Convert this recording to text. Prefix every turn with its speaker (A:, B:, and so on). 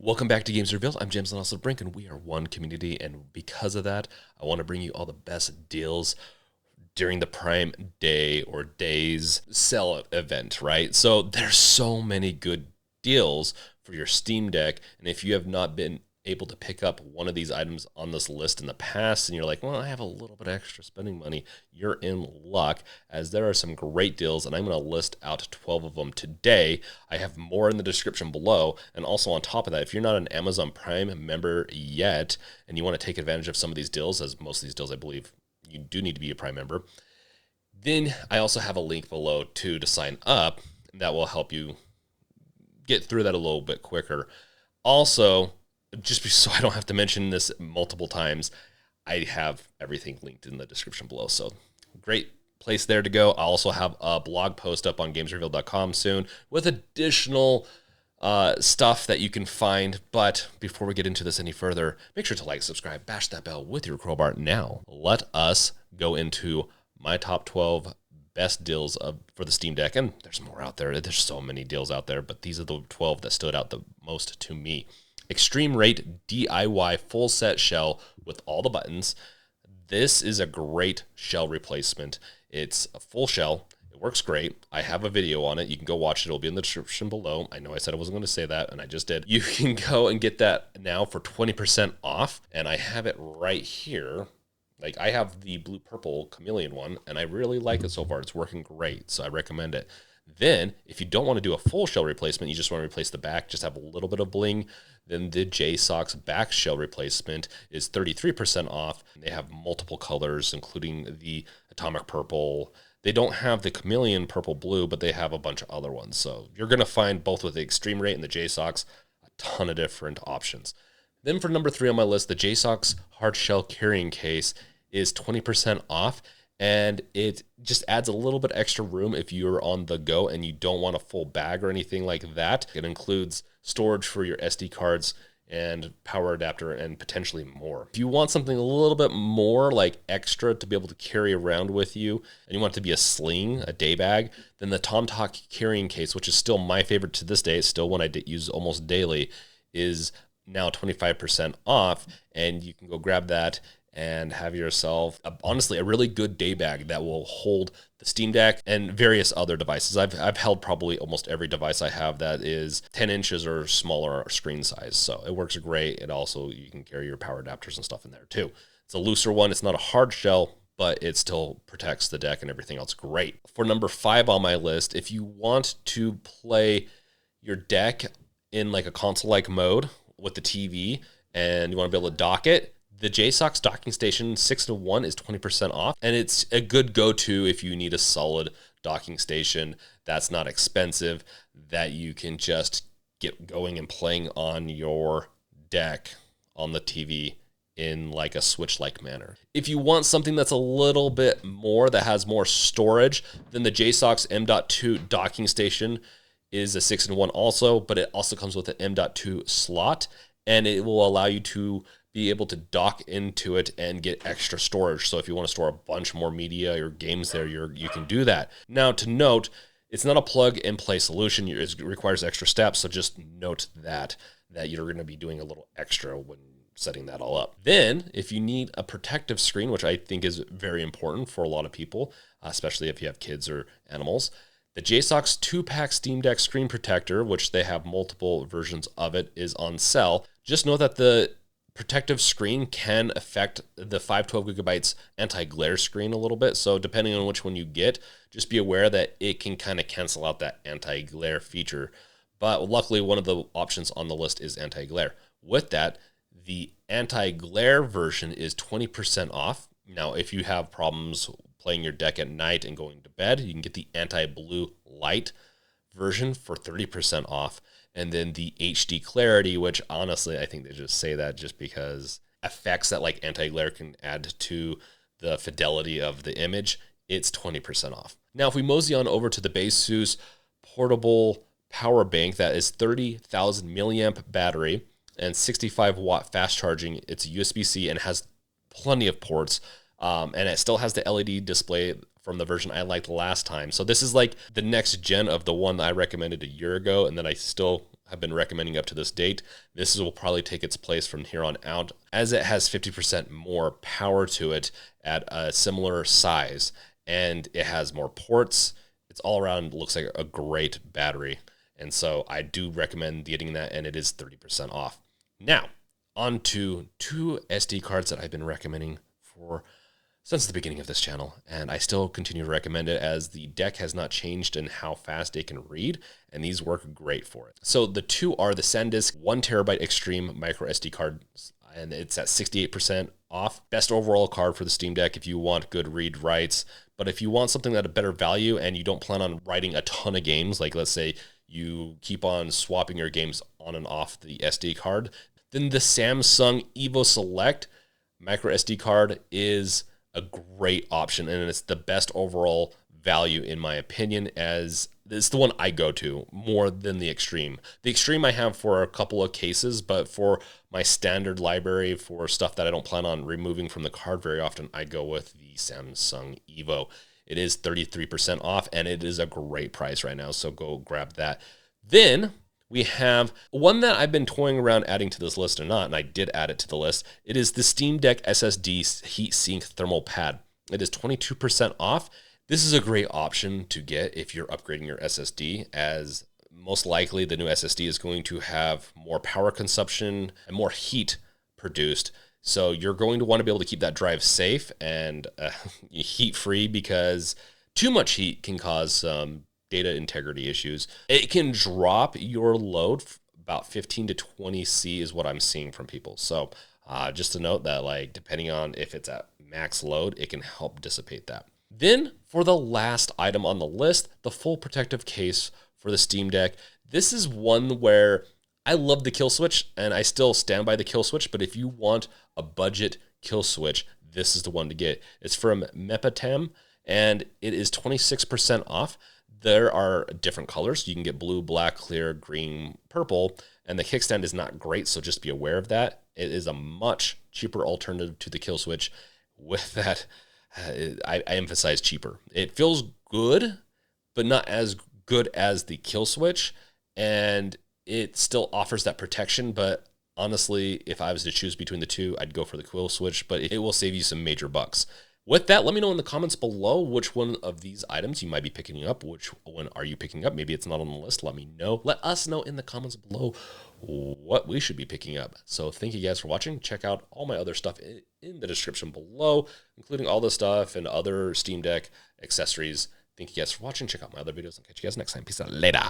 A: Welcome back to Games Revealed. I'm James and also Brink, and we are one community. And because of that, I want to bring you all the best deals during the Prime Day or Days sell event, right? So there's so many good deals for your Steam Deck. And if you have not been able to pick up one of these items on this list in the past and you're like, well, I have a little bit of extra spending money, you're in luck, as there are some great deals, and I'm going to list out 12 of them today. I have more in the description below, and also on top of that, if you're not an Amazon Prime member yet and you want to take advantage of some of these deals, as most of these deals I believe you do need to be a Prime member, then I also have a link below to sign up that will help you get through that a little bit quicker. Also, just so I don't have to mention this multiple times, I have everything linked in the description below. So great place there to go. I also have a blog post up on gamesrevealed.com soon with additional stuff that you can find. But before we get into this any further, make sure to like, subscribe, bash that bell with your crowbar. Now, let us go into my top 12 best deals for the Steam Deck. And there's more out there. There's so many deals out there, but these are the 12 that stood out the most to me. eXtremeRate DIY full set shell with all the buttons. This is a great shell replacement. It's a full shell. It works great. I have a video on it. You can go watch it. It'll be in the description below. I know I said I wasn't going to say that, and I just did. You can go and get that now for 20% off, and I have it right here. Like, I have the blue-purple chameleon one, and I really like it so far. It's working great, so I recommend it. Then, if you don't want to do a full shell replacement, you just want to replace the back, just have a little bit of bling, then the JSAUX back shell replacement is 33% off. They have multiple colors, including the atomic purple. They don't have the chameleon purple blue, but they have a bunch of other ones. So you're going to find both with the eXtremeRate and the JSAUX a ton of different options. Then for number 3 on my list, the JSAUX hard shell carrying case is 20% off. And it just adds a little bit extra room if you're on the go and you don't want a full bag or anything like that. It includes storage for your SD cards and power adapter and potentially more. If you want something a little bit more like extra to be able to carry around with you and you want it to be a sling, a day bag, then the tomtoc carrying case, which is still my favorite to this day, it's still one I use almost daily, is now 25% off, and you can go grab that and have yourself, honestly, a really good day bag that will hold the Steam Deck and various other devices. I've held probably almost every device I have that is 10 inches or smaller screen size, so it works great. It also, you can carry your power adapters and stuff in there too. It's a looser one. It's not a hard shell, but it still protects the deck and everything else great. For number 5 on my list, if you want to play your deck in like a console-like mode with the TV and you want to be able to dock it, the JSAUX docking station 6-in-1 is 20% off, and it's a good go-to if you need a solid docking station that's not expensive, that you can just get going and playing on your deck on the TV in like a Switch-like manner. If you want something that's a little bit more, that has more storage, then the JSAUX M.2 docking station is a 6-in-1 also, but it also comes with an M.2 slot, and it will allow you to be able to dock into it and get extra storage. So if you want to store a bunch more media or games there, you can do that. Now, to note, it's not a plug-and-play solution. It requires extra steps, so just note that you're going to be doing a little extra when setting that all up. Then, if you need a protective screen, which I think is very important for a lot of people, especially if you have kids or animals, the JSAUX 2-pack Steam Deck screen protector, which they have multiple versions of it, is on sale. Just know that the protective screen can affect the 512 gigabytes anti-glare screen a little bit. So depending on which one you get, just be aware that it can kind of cancel out that anti-glare feature. But luckily, one of the options on the list is anti-glare. With that, the anti-glare version is 20% off. Now, if you have problems playing your deck at night and going to bed, you can get the anti-blue light version for 30% off. And then the HD clarity, which honestly, I think they just say that just because effects that like anti-glare can add to the fidelity of the image, it's 20% off. Now, if we mosey on over to the Baseus portable power bank, that is 30,000 milliamp battery and 65 watt fast charging. It's USB-C and has plenty of ports. And it still has the LED display from the version I liked last time. So this is like the next gen of the one that I recommended a year ago and that I still have been recommending up to this date. This will probably take its place from here on out, as it has 50% more power to it at a similar size, and it has more ports. It's all around looks like a great battery. And so I do recommend getting that, and it is 30% off. Now, on to 2 SD cards that I've been recommending since the beginning of this channel, and I still continue to recommend it as the deck has not changed in how fast it can read, and these work great for it. So the 2 are the SanDisk 1TB Extreme micro SD card, and it's at 68% off. Best overall card for the Steam Deck if you want good read writes, but if you want something at a better value and you don't plan on writing a ton of games, like let's say you keep on swapping your games on and off the SD card, then the Samsung Evo Select micro SD card is a great option, and it's the best overall value in my opinion, as it's the one I go to more than the Extreme. The Extreme I have for a couple of cases, but for my standard library for stuff that I don't plan on removing from the card very often, I go with the Samsung Evo. It is 33% off, and it is a great price right now, so go grab that. Then we have one that I've been toying around adding to this list or not, and I did add it to the list. It is the Steam Deck SSD Heatsink Thermal Pad. It is 22% off. This is a great option to get if you're upgrading your SSD, as most likely the new SSD is going to have more power consumption and more heat produced. So you're going to want to be able to keep that drive safe and heat-free, because too much heat can cause data integrity issues. It can drop your load about 15 to 20 C is what I'm seeing from people. So just to note that, like, depending on if it's at max load, it can help dissipate that. Then for the last item on the list, the full protective case for the Steam Deck. This is one where I love the kill switch, and I still stand by the kill switch, but if you want a budget kill switch, this is the one to get. It's from Mepatem, and it is 26% off. There are different colors. You can get blue, black, clear, green, purple, and the kickstand is not great, so just be aware of that. It is a much cheaper alternative to the kill switch. With that, I emphasize cheaper. It feels good, but not as good as the kill switch, and it still offers that protection. But honestly, if I was to choose between the two, I'd go for the kill switch, but it will save you some major bucks. With that, let me know in the comments below which one of these items you might be picking up. Which one are you picking up? Maybe it's not on the list. Let me know. Let us know in the comments below what we should be picking up. So thank you guys for watching. Check out all my other stuff in the description below, including all the stuff and other Steam Deck accessories. Thank you guys for watching. Check out my other videos. I'll catch you guys next time. Peace out. Later.